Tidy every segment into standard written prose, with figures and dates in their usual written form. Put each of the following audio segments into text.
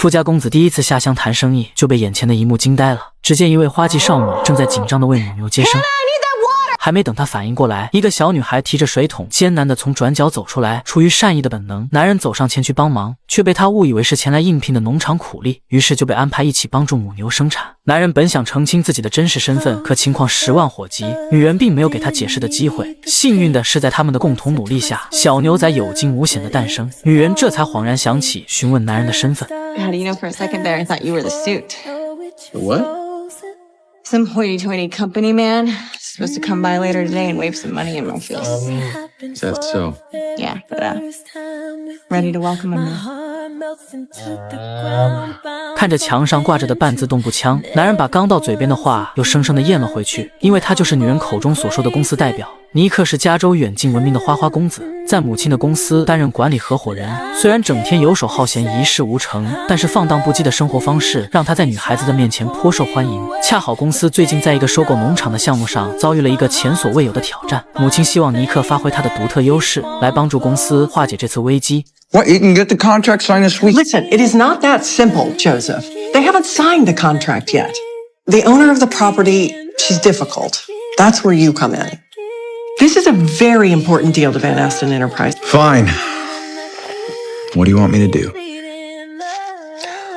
富家公子第一次下乡谈生意，就被眼前的一幕惊呆了。只见一位花季少女正在紧张地为母牛接生。还没等他反应过来，一个小女孩提着水桶艰难地从转角走出来。出于善意的本能，男人走上前去帮忙，却被他误以为是前来应聘的农场苦力，于是就被安排一起帮助母牛生产。男人本想澄清自己的真实身份，可情况10万火急，女人并没有给他解释的机会。幸运的是，在他们的共同努力下，小牛仔有惊无险的诞生。女人这才恍然想起询问男人的身份。How do you know for a second there I thought you were the suit? The what? Some hoity-toity company man supposed to come by later today and wave some money in my face. Is that so? Yeah, but ready to welcome him now. 看着墙上挂着的半自动步枪，男人把刚到嘴边的话又生生地咽了回去，因为他就是女人口中所说的公司代表。尼克是加州远近闻名的花花公子，在母亲的公司担任管理合伙人。虽然整天游手好闲一事无成，但是放荡不羁的生活方式让他在女孩子的面前颇受欢迎。恰好公司最近在一个收购农场的项目上遭遇了一个前所未有的挑战，母亲希望尼克发挥他的独特优势，来帮助公司化解这次危机。What, you can get the contract signed this week? Listen, it is not that simple, Joseph. They haven't signed the contract yet. The owner of the property, she's difficult. That's where you come in. This is a very important deal to Van Aston Enterprise. Fine. What do you want me to do?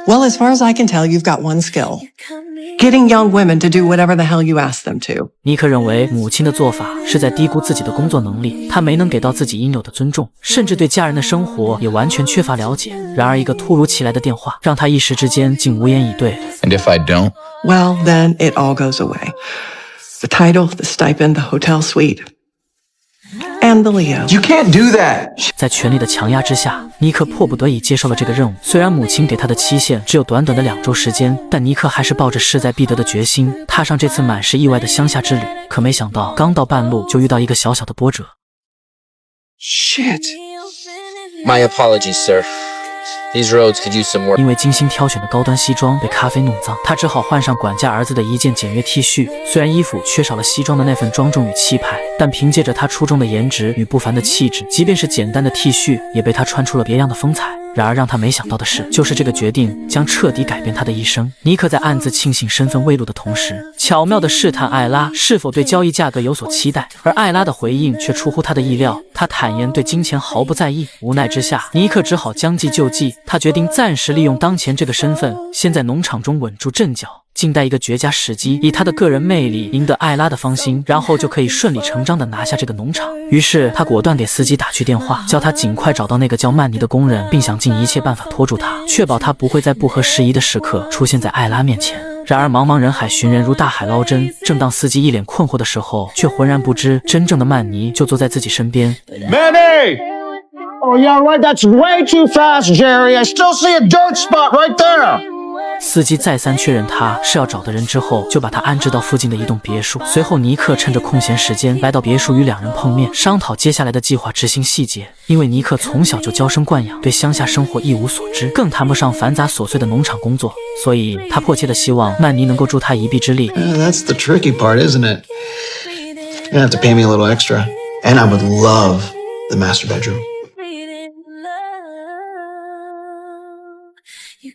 Well, as far as I can tell, you've got one skill. Getting young women to do whatever the hell you ask them to. 尼克认为母亲的做法是在低估自己的工作能力，他没能给到自己应有的尊重，甚至对家人的生活也完全缺乏了解。然而一个突如其来的电话让他一时之间竟无言以对。 And if I don't? Well, then it all goes away. The title, the stipend, the hotel suite. And the Leo. You can't do that! 在权力的强压之下，尼克迫不得已接受了这个任务。虽然母亲给他的期限只有短短的2周时间，但尼克还是抱着势在必得的决心，踏上这次满是意外的乡下之旅。可没想到，刚到半路就遇到一个小小的波折。Shit. My apologies, sir. These roads could use some work. 因为精心挑选的高端西装被咖啡弄脏，他只好换上管家儿子的一件简约 T 恤。虽然衣服缺少了西装的那份庄重与气派，但凭借着他出众的颜值与不凡的气质，即便是简单的 T 恤也被他穿出了别样的风采。然而让他没想到的是，就是这个决定将彻底改变他的一生。尼克在暗自庆幸身份未露的同时，巧妙地试探艾拉是否对交易价格有所期待，而艾拉的回应却出乎他的意料，他坦言对金钱毫不在意。无奈之下，尼克只好将计就计，他决定暂时利用当前这个身份，先在农场中稳住阵脚，静待一个绝佳时机，以他的个人魅力赢得艾拉的芳心，然后就可以顺理成章地拿下这个农场。于是他果断给司机打去电话，叫他尽快找到那个叫曼尼的工人，并想尽一切办法拖住他，确保他不会在不合时宜的时刻出现在艾拉面前。然而茫茫人海寻人如大海捞针，正当司机一脸困惑的时候，却浑然不知真正的曼尼就坐在自己身边。 Manny! Oh, yeah, right. That's way too fast, Jerry. I still see a dirt spot right there. 司机再三确认他是要找的人之后，就把他安置到附近的一栋别墅。随后尼克趁着空闲时间来到别墅，与两人碰面，商讨接下来的计划执行细节。因为尼克从小就娇生惯养，对乡下生活一无所知，更谈不上繁杂琐碎的农场工作，所以他迫切地希望曼尼能够助他一臂之力。 That's the tricky part, isn't it? You're gonna have to pay me a little extra. And I would love the master bedroom.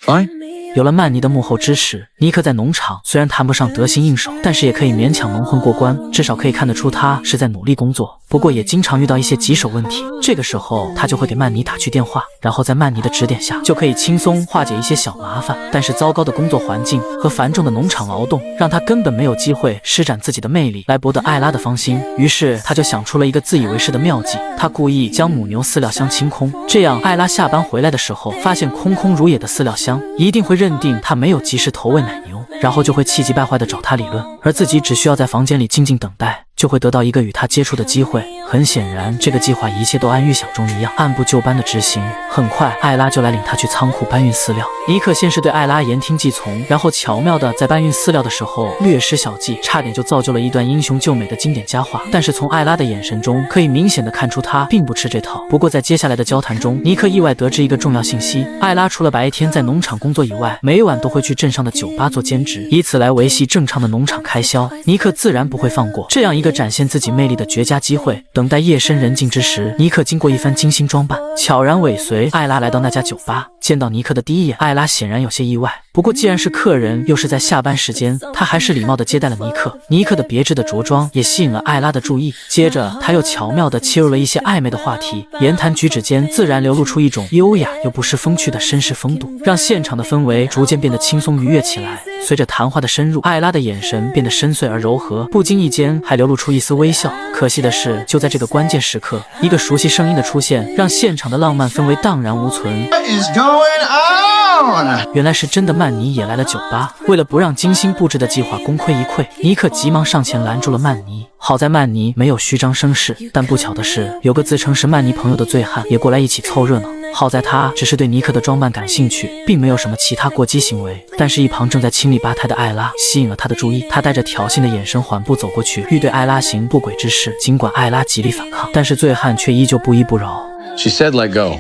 Fine. 有了曼尼的幕后支持，尼克在农场虽然谈不上得心应手，但是也可以勉强蒙混过关，至少可以看得出他是在努力工作。不过也经常遇到一些棘手问题，这个时候他就会给曼尼打去电话，然后在曼尼的指点下，就可以轻松化解一些小麻烦。但是糟糕的工作环境和繁重的农场劳动，让他根本没有机会施展自己的魅力来博得艾拉的芳心。于是他就想出了一个自以为是的妙计，他故意将母牛饲料箱清空，这样艾拉下班回来的时候，发现空空如也的饲料箱，一定会认定他没有及时投喂奶牛，然后就会气急败坏地找他理论，而自己只需要在房间里静静等待，就会得到一个与他接触的机会。很显然，这个计划一切都按预想中一样，按部就班的执行。很快，艾拉就来领他去仓库搬运饲料。尼克先是对艾拉言听计从，然后巧妙地在搬运饲料的时候略施小计，差点就造就了一段英雄救美的经典佳话。但是从艾拉的眼神中，可以明显地看出他并不吃这套。不过在接下来的交谈中，尼克意外得知一个重要信息：艾拉除了白天在农场工作以外，每晚都会去镇上的酒吧做兼职，以此来维系正常的农场开销。尼克自然不会放过这样一个展现自己魅力的绝佳机会。等等待夜深人静之时，尼克经过一番精心装扮，悄然尾随艾拉来到那家酒吧。见到尼克的第一眼，艾拉显然有些意外。不过既然是客人，又是在下班时间，他还是礼貌地接待了尼克。尼克的别致的着装也吸引了艾拉的注意。接着，他又巧妙地切入了一些暧昧的话题，言谈举止间自然流露出一种优雅又不失风趣的绅士风度，让现场的氛围逐渐变得轻松愉悦起来。随着谈话的深入，艾拉的眼神变得深邃而柔和，不经意间还流露出一丝微笑。可惜的是，就在这个关键时刻，一个熟悉声音的出现，让现场的浪漫氛围荡然无存。What is going on? 原来是真的曼尼也来了酒吧。为了不让精心布置的计划功亏一篑，尼克急忙上前拦住了曼尼。好在曼尼没有虚张声势，但不巧的是，有个自称是曼尼朋友的醉汉也过来一起凑热闹。好在他只是对尼克的装扮感兴趣，并没有什么其他过激行为。但是，一旁正在清理吧台的艾拉吸引了他的注意，他带着挑衅的眼神缓步走过去，欲对艾拉行不轨之事。尽管艾拉极力反抗，但是醉汉却依旧不依不饶。 She said let go.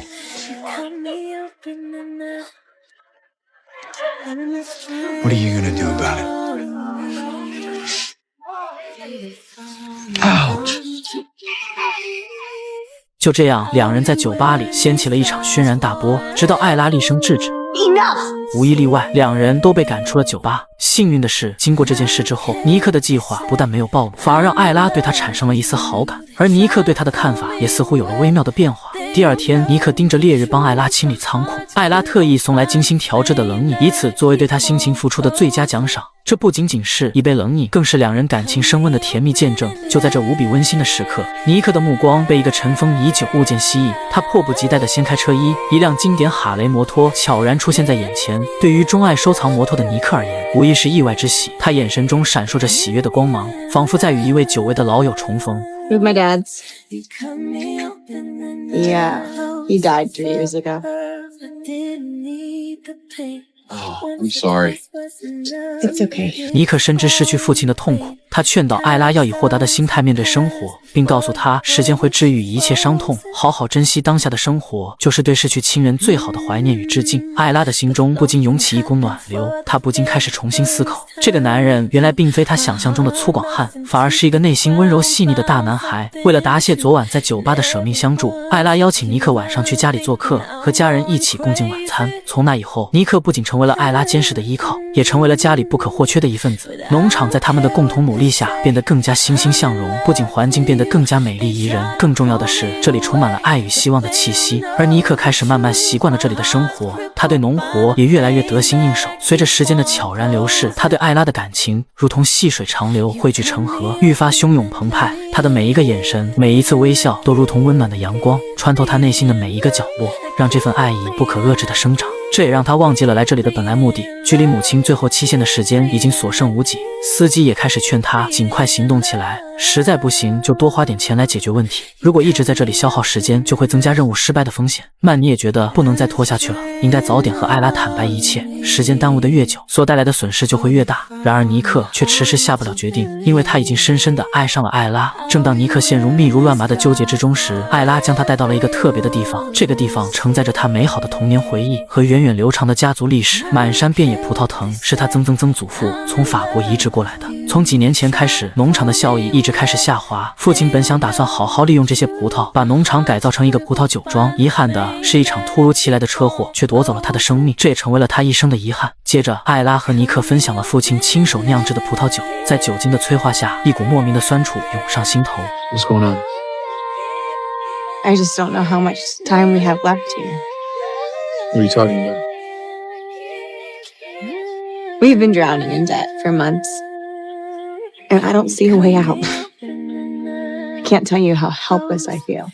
What are you gonna do about it? Ouch. 就这样，两人在酒吧里掀起了一场轩然大波，直到艾拉厉声制止。无一例外，两人都被赶出了酒吧。幸运的是，经过这件事之后，尼克的计划不但没有暴露，反而让艾拉对他产生了一丝好感，而尼克对他的看法也似乎有了微妙的变化。第二天，尼克盯着烈日帮艾拉清理仓库，艾拉特意送来精心调制的冷饮，以此作为对他辛勤付出的最佳奖赏。这不仅仅是一杯冷饮，更是两人感情升温的甜蜜见证。就在这无比温馨的时刻，尼克的目光被一个尘封已久物件吸引，他迫不及待地掀开车衣，一辆经典哈雷摩托悄然出现在眼前。对于钟爱收藏摩托的尼克而言，无疑是意外之喜。他眼神中闪烁着喜悦的光芒，仿佛在与一位久违的老友重逢。 With my dad's. Yeah, he died 3 years ago. Oh, I'm sorry. It's okay. 尼克深知失去父亲的痛苦，他劝导艾拉要以豁达的心态面对生活，并告诉她时间会治愈一切伤痛，好好珍惜当下的生活，就是对逝去亲人最好的怀念与致敬。艾拉的心中不禁涌起一股暖流，她不禁开始重新思考，这个男人原来并非她想象中的粗犷汉，反而是一个内心温柔细腻的大男孩。为了答谢昨晚在酒吧的舍命相助，艾拉邀请尼克晚上去家里做客，和家人一起共进晚餐。从那以后，尼克不仅成为了艾拉坚实的依靠，也成为了家里不可或缺的一份子。农场在他们的共同努力下变得更加欣欣向荣，不仅环境变得更加美丽宜人，更重要的是这里充满了爱与希望的气息。而尼克开始慢慢习惯了这里的生活，他对农活也越来越得心应手。随着时间的悄然流逝，他对艾拉的感情如同细水长流，汇聚成河，愈发汹涌澎湃。他的每一个眼神，每一次微笑，都如同温暖的阳光，穿透他内心的每一个角落，让这份爱意不可遏制地生长。这也让他忘记了来这里的本来目的。距离母亲最后期限的时间已经所剩无几，司机也开始劝他尽快行动起来，实在不行就多花点钱来解决问题。如果一直在这里消耗时间，就会增加任务失败的风险。曼尼也觉得不能再拖下去了，应该早点和艾拉坦白一切。时间耽误的越久，所带来的损失就会越大。然而尼克却迟迟下不了决定，因为他已经深深地爱上了艾拉。正当尼克陷入密如乱麻的纠结之中时，艾拉将他带到了一个特别的地方。这个地方承载着他美好的童年回忆和源远流长的家族历史。满山遍野葡萄藤是他曾祖父从法国移植过来的。从几年前开始，农场的效益一直开始下滑。父亲本想打算好好利用这些葡萄，把农场改造成一个葡萄酒庄。遗憾的是，一场突如其来的车祸却夺走了他的生命，这也成为了他一生的遗憾。接着，艾拉和尼克分享了父亲亲手酿制的葡萄酒，在酒精的催化下，一股莫名的酸楚涌上心头。What's going on? I just don't know how much time we have left here. What are you talking about? We've been drowning in debt for months, and I don't see a way out. I can't tell you how helpless I feel.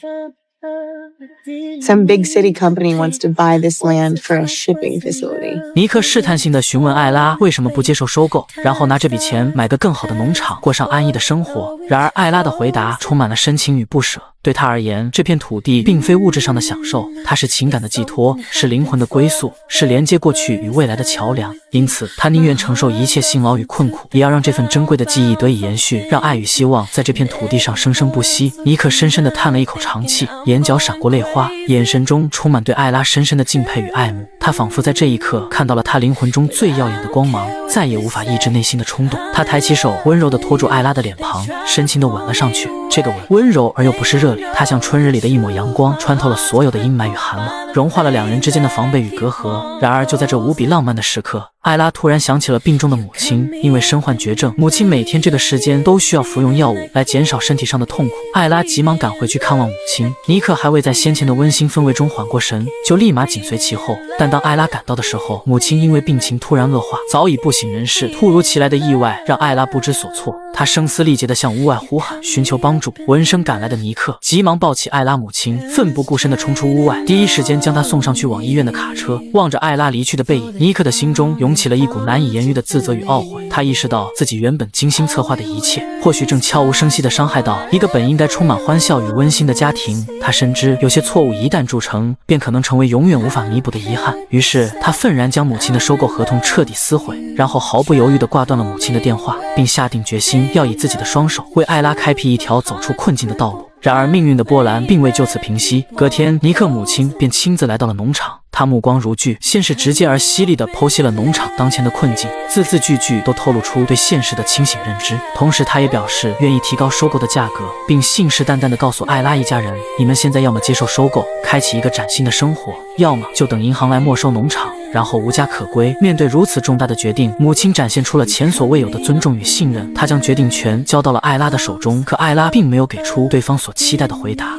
Some big city company wants to buy this land for a shipping facility. 尼克试探性地询问艾拉为什么不接受收购，然后拿这笔钱买个更好的农场，过上安逸的生活。然而艾拉的回答充满了深情与不舍。对他而言，这片土地并非物质上的享受，它是情感的寄托，是灵魂的归宿，是连接过去与未来的桥梁。因此，他宁愿承受一切辛劳与困苦，也要让这份珍贵的记忆得以延续，让爱与希望在这片土地上生生不息。尼克深深地叹了一口长气，眼角闪过活泪花，眼神中充满对艾拉深深的敬佩与爱慕。他仿佛在这一刻看到了他灵魂中最耀眼的光芒，再也无法抑制内心的冲动。他抬起手，温柔地托住艾拉的脸庞，深情地吻了上去。这个吻温柔而又不是热烈，它像春日里的一抹阳光，穿透了所有的阴霾与寒冷，融化了两人之间的防备与隔阂。然而就在这无比浪漫的时刻，艾拉突然想起了病中的母亲，因为身患绝症，母亲每天这个时间都需要服用药物来减少身体上的痛苦。艾拉急忙赶回去看望母亲，尼克还未在先前的温馨氛围中缓过神，就立马紧随其后。但当艾拉赶到的时候，母亲因为病情突然恶化，早已不省人事。突如其来的意外让艾拉不知所措，她声嘶力竭地向屋外呼喊，寻求帮助。闻声赶来的尼克急忙抱起艾拉母亲，奋不顾身地冲出屋外，第一时间将她送上去往医院的卡车。望着艾拉离去的背影，尼克的心中涌起了一股难以言喻的自责与懊悔。他意识到自己原本精心策划的一切，或许正悄无声息地伤害到一个本应该充满欢笑与温馨的家庭。他深知有些错误一旦铸成，便可能成为永远无法弥补的遗憾。于是他愤然将母亲的收购合同彻底撕毁，然后毫不犹豫地挂断了母亲的电话，并下定决心要以自己的双手为艾拉开辟一条走出困境的道路。然而命运的波澜并未就此平息，隔天尼克母亲便亲自来到了农场，她目光如炬，先是直接而犀利地剖析了农场当前的困境，字字句句都透露出对现实的清醒认知。同时她也表示愿意提高收购的价格，并信誓旦旦地告诉艾拉一家人，你们现在要么接受收购，开启一个崭新的生活，要么就等银行来没收农场，然后无家可归。面对如此重大的决定，母亲展现出了前所未有的尊重与信任，她将决定权交到了艾拉的手中。可艾拉并没有给出对方所期待的回答。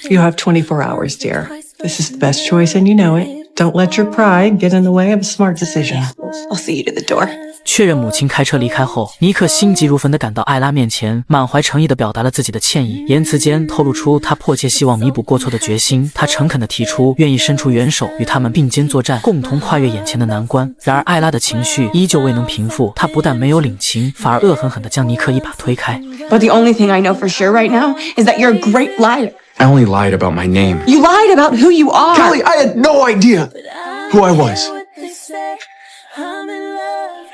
You have 24 hours, dear. This is the best choice and you know it. Don't let your pride get in the way of a smart decision. I'll see you to the door. 确认母亲开车离开后，尼克心急如焚地赶到艾拉面前，满怀诚意地表达了自己的歉意，言辞间透露出他迫切希望弥补过错的决心。他诚恳地提出愿意伸出援手，与他们并肩作战，共同跨越眼前的难关。然而艾拉的情绪依旧未能平复，她不但没有领情，反而恶狠狠地将尼克一把推开。 But the only thing I know for sure right now is that you're a great liar. I only lied about my name. You lied about who you are. Kelly, I had no idea who I was.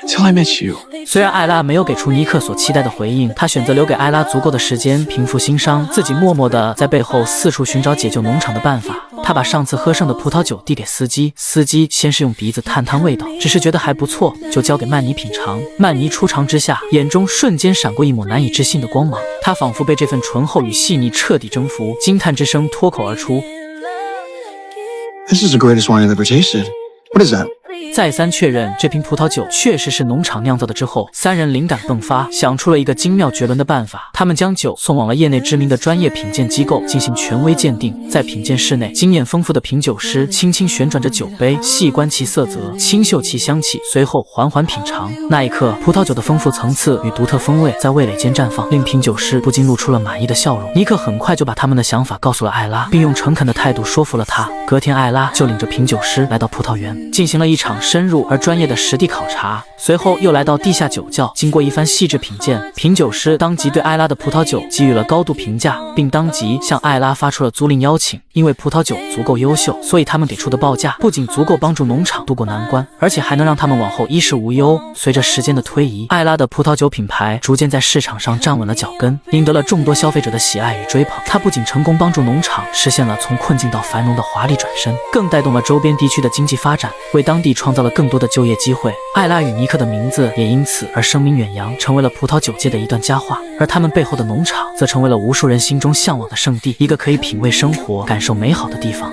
Till I met you. 虽然艾拉没有给出尼克所期待的回应，他选择留给艾拉足够的时间平复心伤，自己默默地在背后四处寻找解救农场的办法。他把上次喝剩的葡萄酒递给司机，司机先是用鼻子探探味道，只是觉得还不错，就交给曼妮品尝。曼妮初尝之下，眼中瞬间闪过一抹难以置信的光芒，她仿佛被这份醇厚与细腻彻底征服，惊叹之声脱口而出。This is the greatest wine I've ever tasted. What is that? 再三确认这瓶葡萄酒确实是农场酿造的之后，三人灵感迸发，想出了一个精妙绝伦的办法。他们将酒送往了业内知名的专业品鉴机构进行权威鉴定。在品鉴室内，经验丰富的品酒师轻轻旋转着酒杯，细观其色泽，轻嗅其香气，随后缓缓品尝。那一刻，葡萄酒的丰富层次与独特风味在味蕾间绽放，令品酒师不禁露出了满意的笑容。尼克很快就把他们的想法告诉了艾拉，并用诚恳的态度说服了他。隔天，艾拉就领着品酒师来到葡萄园，进行了一场深入而专业的实地考察，随后又来到地下酒窖，经过一番细致品鉴，品酒师当即对艾拉的葡萄酒给予了高度评价，并当即向艾拉发出了租赁邀请。因为葡萄酒足够优秀，所以他们给出的报价不仅足够帮助农场渡过难关，而且还能让他们往后衣食无忧。随着时间的推移，艾拉的葡萄酒品牌逐渐在市场上站稳了脚跟，赢得了众多消费者的喜爱与追捧。它不仅成功帮助农场实现了从困境到繁荣的华丽转身，更带动了周边地区的经济发展，为当地创造了更多的就业机会。艾拉与尼克的名字也因此而声名远扬，成为了葡萄酒界的一段佳话。而他们背后的农场则成为了无数人心中向往的圣地，一个可以品味生活、感受美好的地方。